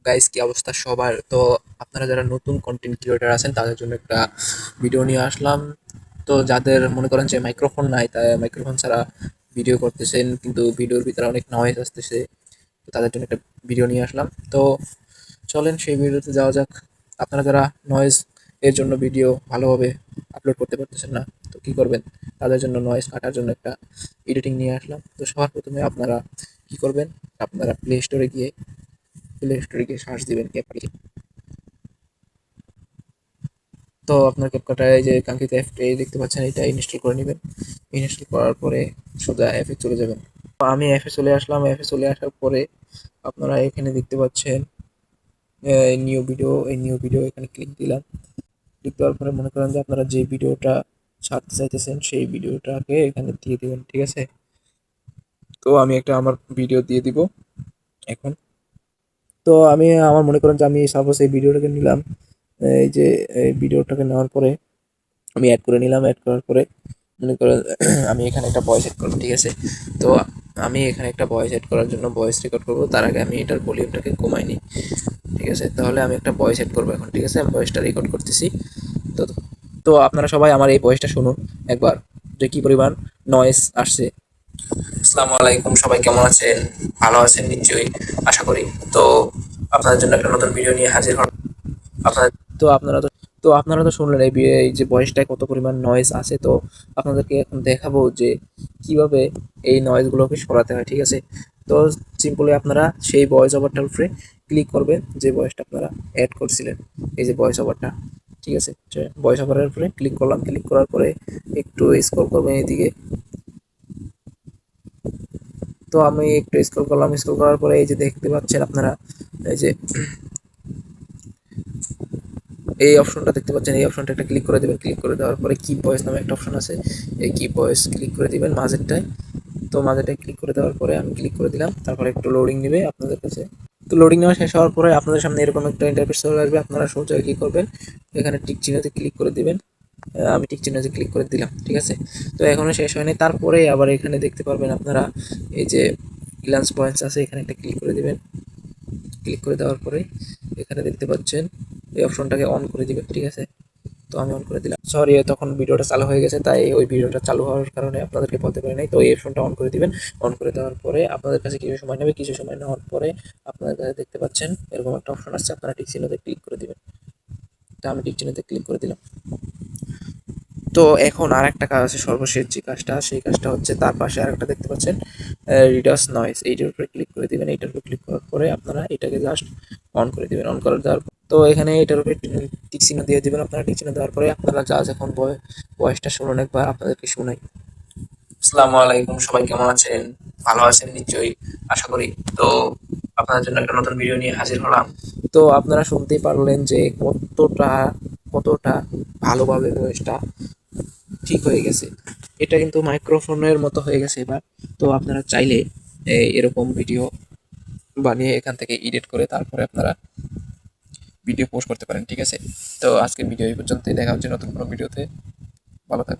Guys, কি অবস্থা সবার? তো আপনারা যারা নতুন কন্টেন্ট ক্রিয়েটর আছেন তাদের জন্য একটা ভিডিও নিয়ে আসলাম। তো যাদের মনে করেন যে মাইক্রোফোন নাই, তাই মাইক্রোফোন ছাড়া ভিডিও করতেছেন কিন্তু ভিডিওর ভিতরে অনেক নয়েজ আসতেছে, তো তাদের জন্য একটা ভিডিও নিয়ে আসলাম। তো চলেন সেই ভিডিওতে যাওয়া যাক। আপনারা যারা নয়েজ এর জন্য ভিডিও ভালোভাবে আপলোড করতে পারতেছেন না, তো কি করবেন? তাদের জন্য নয়েজ কাটার জন্য একটা এডিটিং নিয়ে আসলাম। তো সবার প্রথমে আপনারা কি করবেন? আপনারা প্লে স্টোরে গিয়ে সার্চ দিবেন ক্যাপকাট। তো আপনার ক্যাপকাটায় যে কাঙ্ক্ষিত অ্যাপটি দেখতে পাচ্ছেন, এটা ইনস্টল করে নেবেন। ইনস্টল করার পরে সোজা অ্যাপে চলে যাবেন। তো আমি অ্যাপে চলে আসলাম। অ্যাপে চলে আসার পরে আপনারা এখানে দেখতে পাচ্ছেন নিউ ভিডিও। এই নিউ ভিডিও এখানে ক্লিক দিলাম। ক্লিক দেওয়ার পরে মনে করেন যে আপনারা যে ভিডিওটা ছাড়তে চাইতেছেন সেই ভিডিওটাকে এখানে দিয়ে দিবেন, ঠিক আছে? তো আমি একটা আমার ভিডিও দিয়ে দিব এখন। তো আমি আমার মনে করেন যে আমি সাপোজ এই ভিডিওটাকে নিলাম। এই যে এই ভিডিওটাকে নেওয়ার পরে আমি অ্যাড করে নিলাম। অ্যাড করার পরে মনে করেন আমি এখানে একটা ভয়েস এড করবো, ঠিক আছে? তো আমি এখানে একটা ভয়েস এড করার জন্য ভয়েস রেকর্ড করবো, তার আগে আমি এটার ভলিউমটাকে কমাই নিই, ঠিক আছে? তাহলে আমি একটা ভয়েস এড করবো এখন, ঠিক আছে? আমি ভয়েসটা রেকর্ড করতেছি। তো তো আপনারা সবাই আমার এই ভয়েসটা শুনুন একবার, যে কি পরিমাণ নয়েজ আসছে। আসসালামু আলাইকুম, সবাই কেমন আছেন? ভালো আছেন নিশ্চয়ই, আশা করি। তো আপনাদের জন্য একটা নতুন ভিডিও নিয়ে হাজির হলাম। আপনার তো আপনারা তো তো আপনারা তো শুনলেন এই যে ভয়েসটায় কত পরিমাণ নয়েজ আছে। তো আপনাদেরকে এখন দেখাবো যে কিভাবে এই নয়েজগুলোকে সরাতে হয়, ঠিক আছে? তো সিম্পলি আপনারা সেই ভয়েস ওভারটার উপরে ক্লিক করবেন, যে ভয়েসটা আপনারা অ্যাড করছিলেন, এই যে ভয়েস ওভারটা, ঠিক আছে? ভয়েস ওভারের উপরে ক্লিক করলাম। ক্লিক করার পরে একটু স্ক্রল করবেন এদিকে। তো আমি একটু স্ক্রল করলাম। স্ক্রল করার পরে এই যে দেখতে পাচ্ছেন আপনারা, এই যে এই অপশনটা দেখতে পাচ্ছেন, এই অপশনটা একটা ক্লিক করে দেবেন। ক্লিক করে দেওয়ার পরে কি ভয়েস নামে একটা অপশন আছে, এই কি ভয়েস ক্লিক করে দিবেন মাঝেরটায়। তো মাঝেরটায় ক্লিক করে দেওয়ার পরে আমি ক্লিক করে দিলাম। তারপরে একটু লোডিং নেবে আপনাদের কাছে। তো লোডিং নেওয়া শেষ হওয়ার পরে আপনাদের সামনে এরকম একটা ইন্টারফেস চলে আসবে। আপনারা সোজা কি করবেন, এখানে টিক চিহ্নতে ক্লিক করে দিবেন। আমি টিক চিহ্নতে ক্লিক করে দিলাম, ঠিক আছে? তো এখনো শেষ হয়নি। তারপরে আবার এখানে দেখতে পারবেন আপনারা এই যে গ্ল্যান্স পয়েন্টস আছে, এখানে একটা ক্লিক করে দিবেন। ক্লিক করে দেওয়ার পরে এখানে দেখতে পাচ্ছেন এই অপশনটাকে অন করে দিবেন, ঠিক আছে? তো আমি অন করে দিলাম। সরি, তখন ভিডিওটা চালু হয়ে গেছে, তাই ওই ভিডিওটা চালু হওয়ার কারণে আপনাদেরকে বলতে পারি নাই। তো এই অপশনটা অন করে দিবেন। অন করে দেওয়ার পরে আপনাদের কাছে কিছু সময় নেবে। কিছু সময় নেওয়ার পরে আপনাদের কাছে দেখতে পাচ্ছেন এরকম একটা অপশন আসছে, আপনারা টিক চিহ্নতে ক্লিক করে দিবেন। তো আমি টিক চিহ্নতে ক্লিক করে দিলাম। তো এখন আর একটা কাজ আছে, সর্বশেষ যে কাজটা, সেই কাজটা হচ্ছে তার পাশে আরেকটা দেখতে পাচ্ছেন রিডাস নয়েজ, এইটার উপরে ক্লিক করে দিবেন। এইটার উপরে ক্লিক করার পরে আপনারা এটাকে জাস্ট অন করে দিবেন। অন করে দেওয়ার তো এখানে এটার উপরে টিক চিহ্ন দিয়ে দিবেন। আপনারা টিক চিহ্ন দেওয়ার পরে আপনারা জাস্ট এখন ভয়েসটা শুনুন একবার, আপনাদেরকে শুনাই। আসসালামু আলাইকুম, সবাই কেমন আছেন? ভালো আছেন নিশ্চয়ই, আশা করি। তো আপনাদের জন্য একটা নতুন ভিডিও নিয়ে হাজির হলাম। তো আপনারা শুনতেই পারলেন যে কতটা ভালোভাবে ভয়েসটা ঠিক হয়ে গেছে। এটা কিন্তু মাইক্রোফোনের মতো হয়ে গেছে এবার। তো আপনারা চাইলে এরকম ভিডিও বানিয়ে এখান থেকে এডিট করে তারপরে আপনারা ভিডিও পোস্ট করতে পারেন, ঠিক আছে? তো আজকের ভিডিও এই পর্যন্তই। দেখা হচ্ছে নতুন কোনো ভিডিওতে। ভালো থাকবেন।